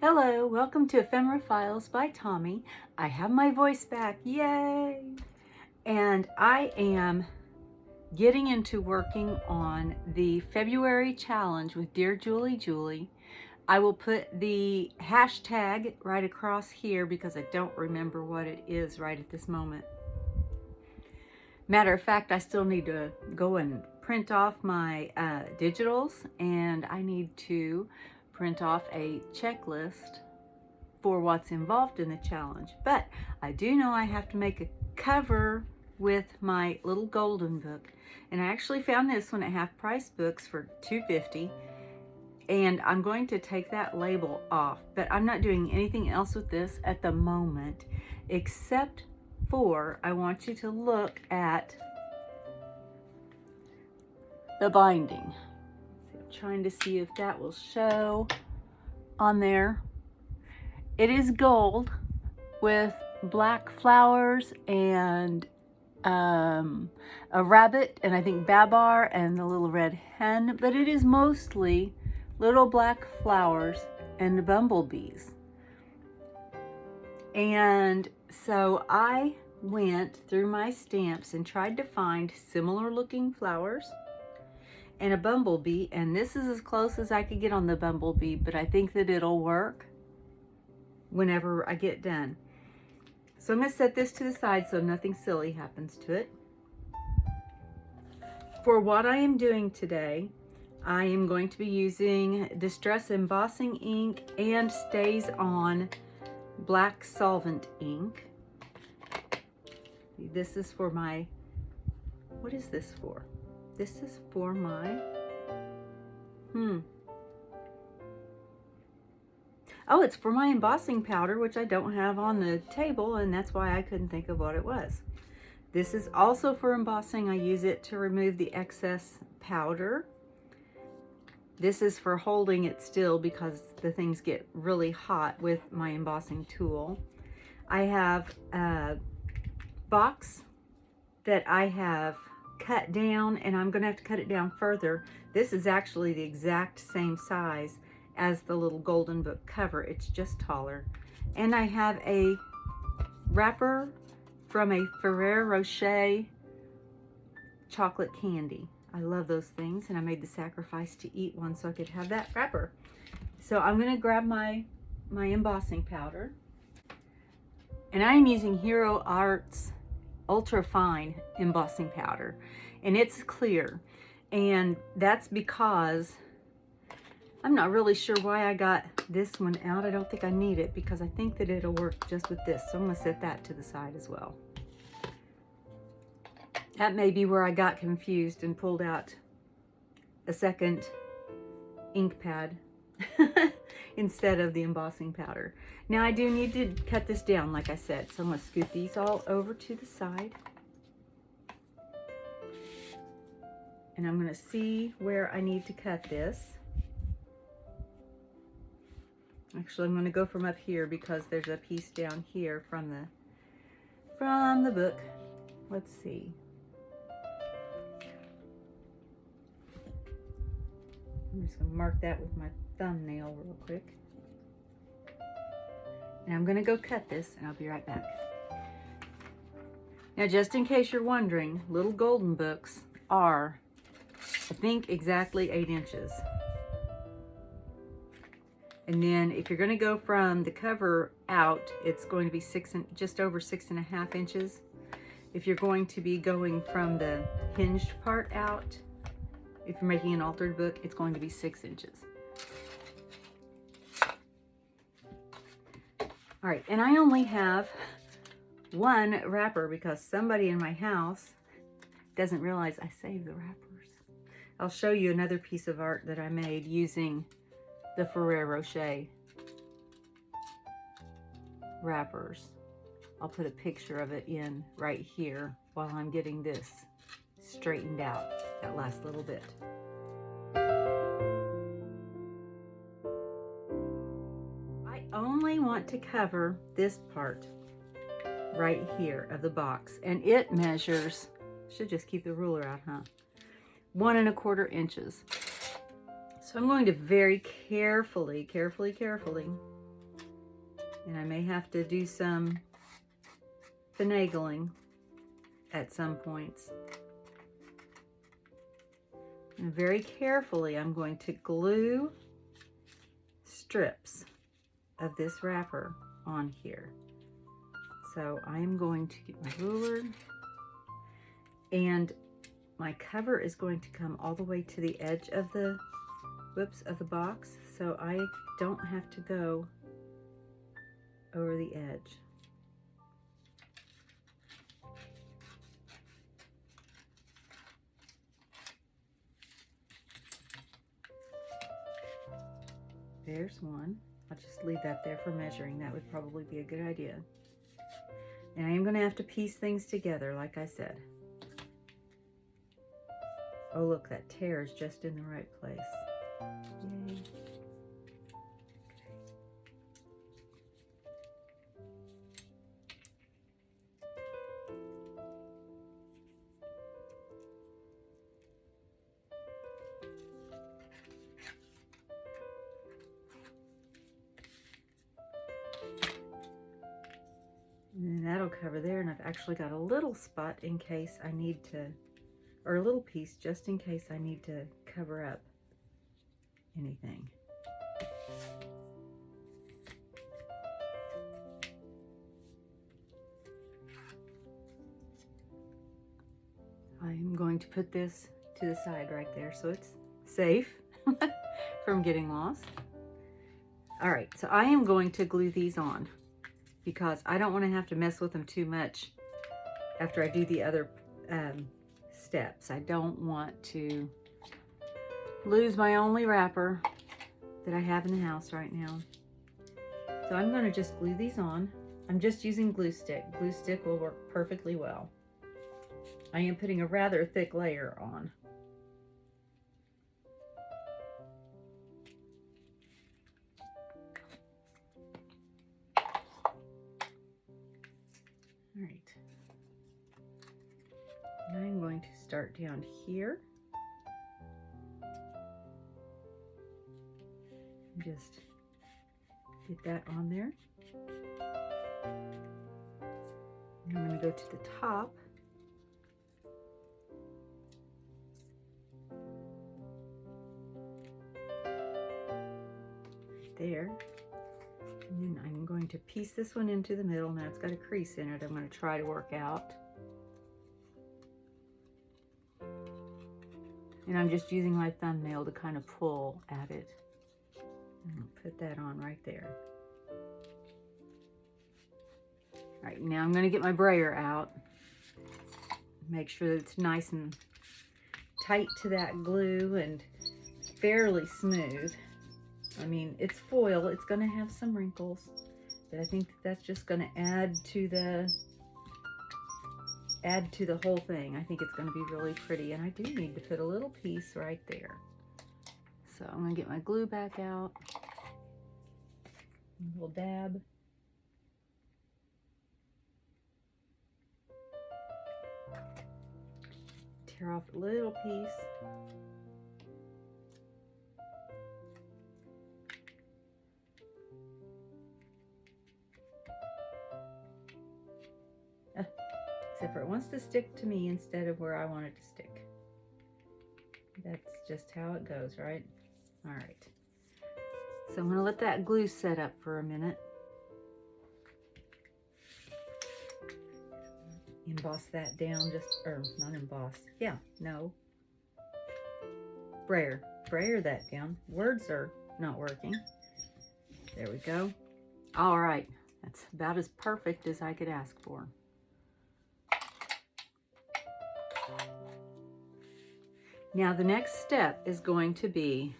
Hello, welcome to Ephemera Files by Tommy. I have my voice back, yay! And I am getting into working on the February challenge with Dear Julie. I will put the hashtag right across here because I don't remember what it is right at this moment. Matter of fact, I still need to go and print off my digitals, and I need to print off a checklist for what's involved in the challenge. But I do know I have to make a cover with my little golden book, and I actually found this one at Half Price Books for $2.50, and I'm going to take that label off, but I'm not doing anything else with this at the moment except for I want you to look at the binding. I'm trying to see if that will show on there. It is gold with black flowers and a rabbit, and I think Babar and the little red hen, but it is mostly little black flowers and bumblebees. And so I went through my stamps and tried to find similar looking flowers and a bumblebee, and this is as close as I could get on the bumblebee, but I think that it'll work whenever I get done. So I'm going to set this to the side so nothing silly happens to it. For what I am doing today, I am going to be using Distress Embossing ink and Stays On black solvent ink. This is for my, what is this for? This is for my, oh, it's for my embossing powder, which I don't have on the table, and that's why I couldn't think of what it was. This is also for embossing. I use it to remove the excess powder. This is for holding it still because the things get really hot with my embossing tool. I have a box that I have cut down, and I'm going to have to cut it down further. This is actually the exact same size as the little golden book cover. It's just taller. And I have a wrapper from a Ferrero Rocher chocolate candy. I love those things, and I made the sacrifice to eat one so I could have that wrapper. So I'm going to grab my embossing powder, and I am using Hero Arts Ultra Fine embossing powder, and it's clear, and that's because I'm not really sure why I got this one out. I don't think I need it because I think that it'll work just with this, so I'm going to set that to the side as well. That may be where I got confused and pulled out a second ink pad instead of the embossing powder. Now I do need to cut this down, like I said, so I'm going to scoot these all over to the side. And I'm going to see where I need to cut this. Actually, I'm going to go from up here because there's a piece down here from the book. Let's see. I'm just going to mark that with my thumbnail real quick. And I'm going to go cut this, and I'll be right back. Now, just in case you're wondering, little golden books are, I think, exactly 8 inches. And then if you're going to go from the cover out, it's going to be just over 6.5 inches. If you're going to be going from the hinged part out, if you're making an altered book, it's going to be 6 inches. All right, and I only have one wrapper because somebody in my house doesn't realize I saved the wrappers. I'll show you another piece of art that I made using the Ferrero Rocher wrappers. I'll put a picture of it in right here while I'm getting this straightened out, that last little bit. I only want to cover this part right here of the box, and it measures, should just keep the ruler out, huh? 1 1/4 inches. So I'm going to very carefully And I may have to do some finagling at some points. And very carefully, I'm going to glue strips of this wrapper on here. So I'm going to get my ruler, and my cover is going to come all the way to the edge of the, of the box, so I don't have to go over the edge. There's one. I'll just leave that there for measuring. That would probably be a good idea. And I am going to have to piece things together, like I said. Oh, look, that tear is just in the right place. Yay. And that'll cover there, and I've actually got a little spot in case I need to, or a little piece just in case I need to cover up anything. I'm going to put this to the side right there so it's safe from getting lost. All right, so I am going to glue these on because I don't want to have to mess with them too much after I do the other steps. I don't want to lose my only wrapper that I have in the house right now. So I'm going to just glue these on. I'm just using glue stick. Glue stick will work perfectly well. I am putting a rather thick layer on. All right. Now I'm going to start down here. Just get that on there. And I'm going to go to the top. There. And then I'm going to piece this one into the middle. Now it's got a crease in it I'm going to try to work out. And I'm just using my thumbnail to kind of pull at it. And I'll put that on right there. All right, now I'm going to get my brayer out. Make sure that it's nice and tight to that glue and fairly smooth. I mean, it's foil, it's going to have some wrinkles, but I think that's just going to add to the whole thing. I think it's going to be really pretty, and I do need to put a little piece right there. So I'm going to get my glue back out. A little dab. Tear off a little piece. Except for it wants to stick to me instead of where I want it to stick. That's just how it goes, right? All right. So I'm going to let that glue set up for a minute. Emboss that down just, or not emboss. Yeah, no. Brayer that down. Words are not working. There we go. All right. That's about as perfect as I could ask for. Now the next step is going to be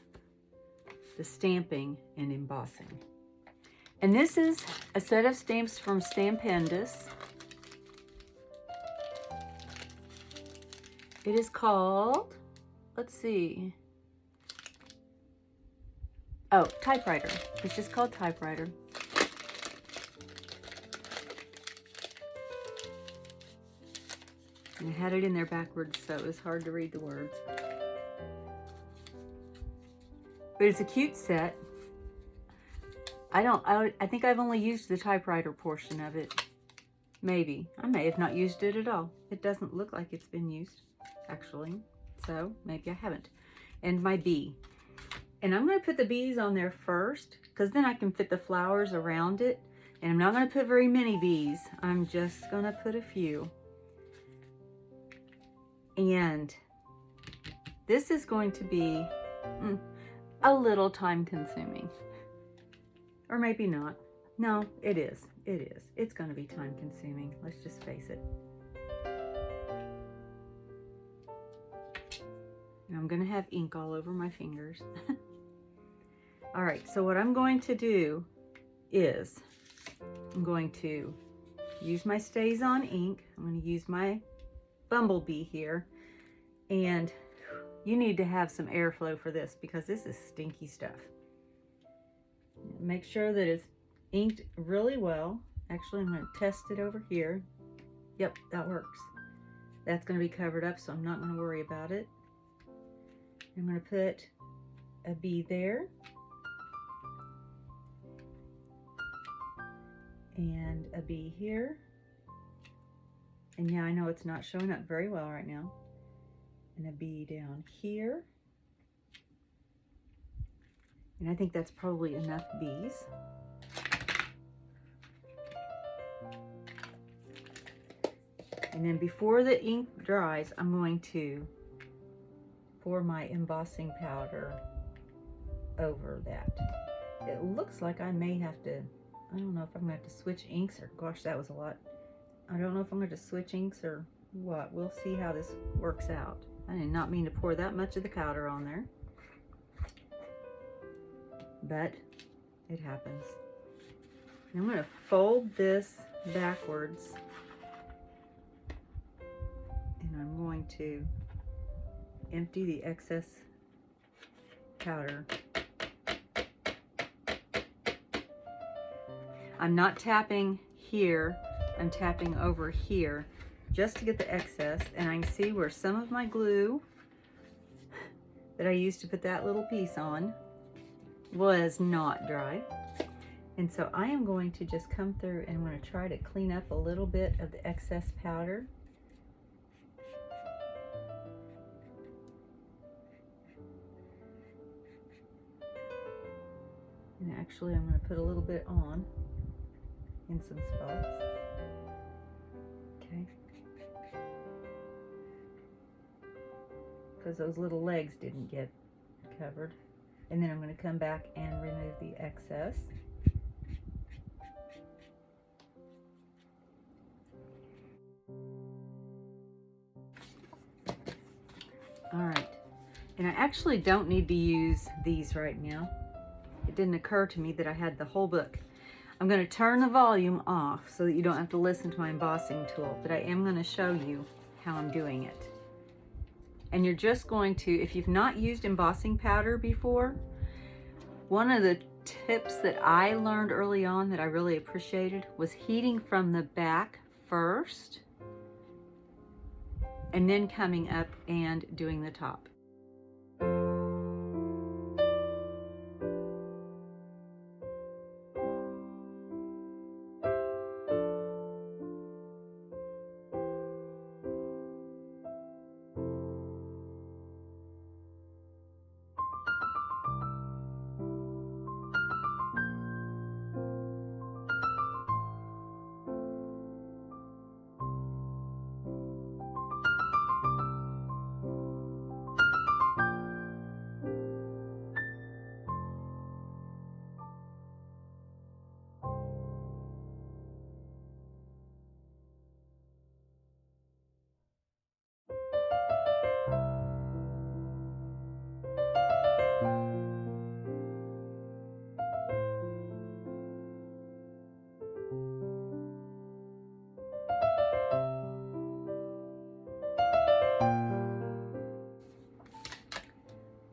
the stamping and embossing. And this is a set of stamps from Stampendous. It is called, let's see. Oh, typewriter. It's just called typewriter. And I had it in there backwards, so it was hard to read the words. But it's a cute set. I think I've only used the typewriter portion of it. Maybe. I may have not used it at all. It doesn't look like it's been used, actually. So maybe I haven't. And my bee. And I'm going to put the bees on there first, because then I can fit the flowers around it. And I'm not going to put very many bees. I'm just going to put a few. And this is going to be a little time consuming. Or maybe not. No, it is. It is. It's going to be time consuming. Let's just face it. And I'm going to have ink all over my fingers. All right, so what I'm going to do is I'm going to use my StazOn ink. I'm going to use my Bumblebee here. And you need to have some airflow for this because this is stinky stuff. Make sure that it's inked really well. Actually, I'm going to test it over here. Yep, that works. That's going to be covered up, so I'm not going to worry about it. I'm going to put a bee there. And a bee here. And yeah, I know it's not showing up very well right now. And a bee down here. And I think that's probably enough bees. And then before the ink dries, I'm going to pour my embossing powder over that. It looks like I may have to, I don't know if I'm going to have to switch inks or, gosh, that was a lot. I don't know if I'm going to switch inks or what. We'll see how this works out. I did not mean to pour that much of the powder on there. But it happens. I'm going to fold this backwards. And I'm going to empty the excess powder. I'm not tapping here, I'm tapping over here just to get the excess, and I can see where some of my glue that I used to put that little piece on was not dry. And so I am going to just come through and I'm going to try to clean up a little bit of the excess powder. And actually I'm going to put a little bit on in some spots. Okay. Because those little legs didn't get covered. And then I'm going to come back and remove the excess. All right. And I actually don't need to use these right now. It didn't occur to me that I had the whole book. I'm going to turn the volume off so that you don't have to listen to my embossing tool, but I am going to show you how I'm doing it. And you're just going to, if you've not used embossing powder before, one of the tips that I learned early on that I really appreciated was heating from the back first and then coming up and doing the top.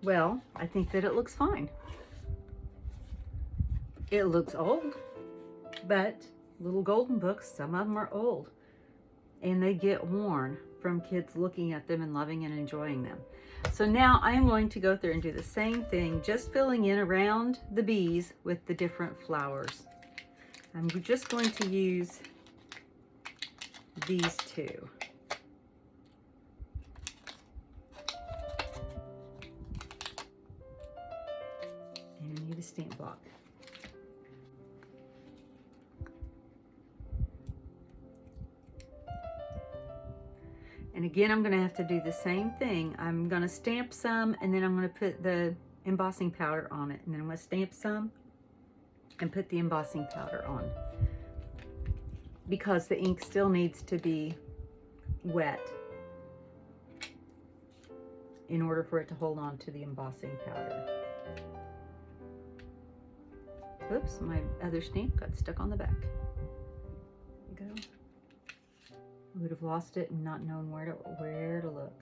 Well, I think that it looks fine. It looks old, but little golden books, some of them are old, and they get worn from kids looking at them and loving and enjoying them. So now I'm going to go through and do the same thing, just filling in around the bees with the different flowers. I'm just going to use these two. And I need a stamp block. And again, I'm going to have to do the same thing. I'm going to stamp some, and then I'm going to put the embossing powder on it. And then I'm going to stamp some and put the embossing powder on, because the ink still needs to be wet in order for it to hold on to the embossing powder. Oops, my other stamp got stuck on the back. There you go. I would have lost it and not known where to look.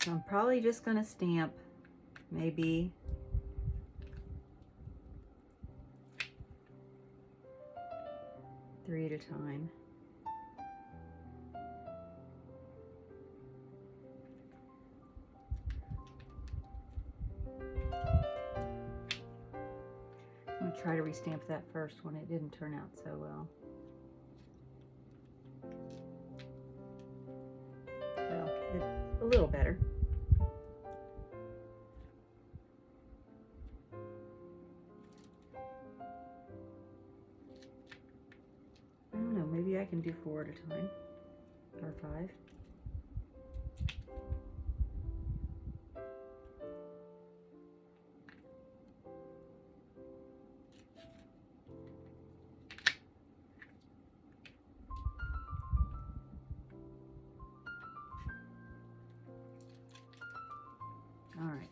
So I'm probably just going to stamp maybe three at a time. I'm going to try to restamp that first one. It didn't turn out so well. Well, it's a little better. I don't know, maybe I can do 4 at a time, or 5. All right.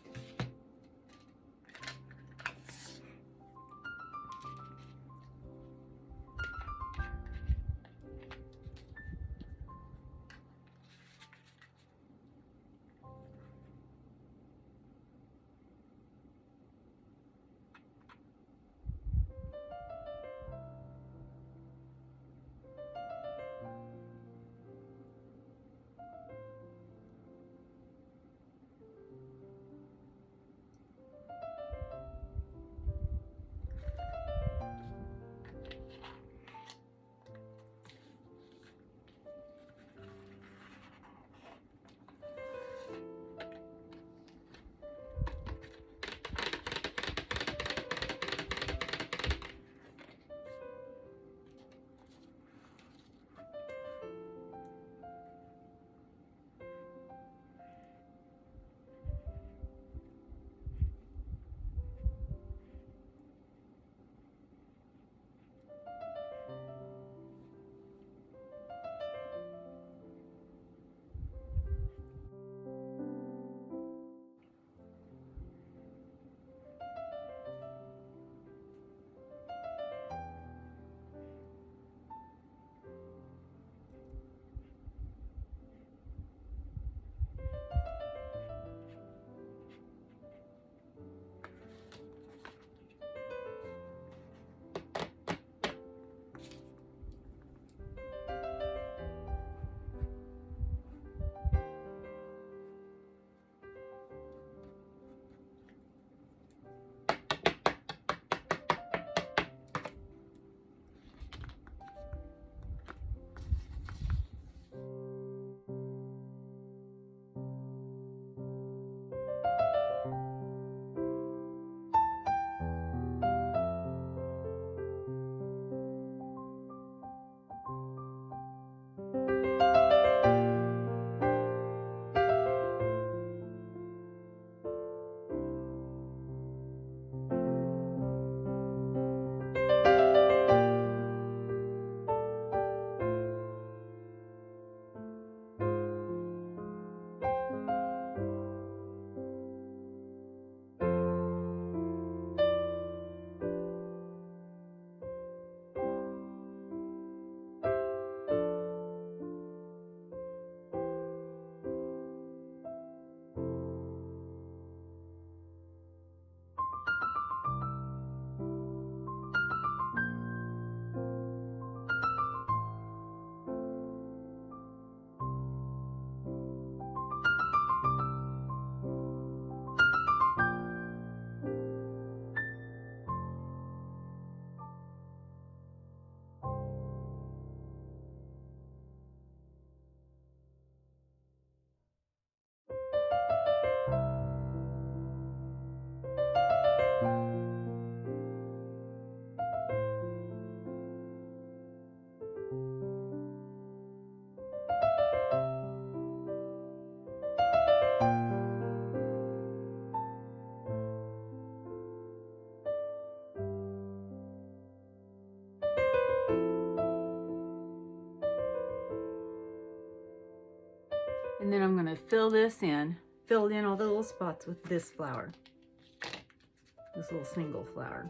going to fill in all the little spots with this flower, this little single flower.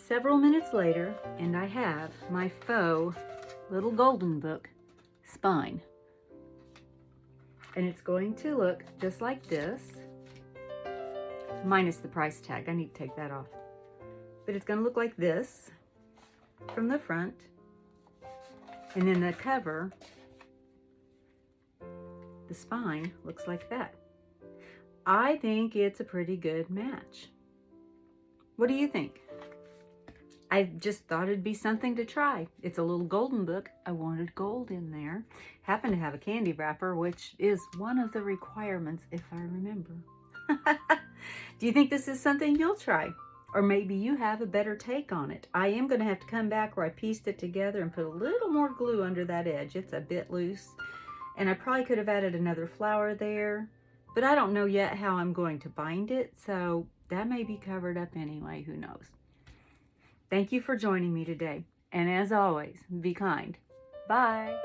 Several minutes later, and I have my faux little golden book spine. And it's going to look just like this, minus the price tag. I need to take that off. But it's going to look like this from the front. And then the cover, the spine, looks like that. I think it's a pretty good match. What do you think? I just thought it'd be something to try. It's a little golden book. I wanted gold in there. Happened to have a candy wrapper, which is one of the requirements if I remember. Do you think this is something you'll try? Or maybe you have a better take on it. I am going to have to come back where I pieced it together and put a little more glue under that edge. It's a bit loose. And I probably could have added another flower there. But I don't know yet how I'm going to bind it. So that may be covered up anyway. Who knows? Thank you for joining me today. And as always, be kind. Bye.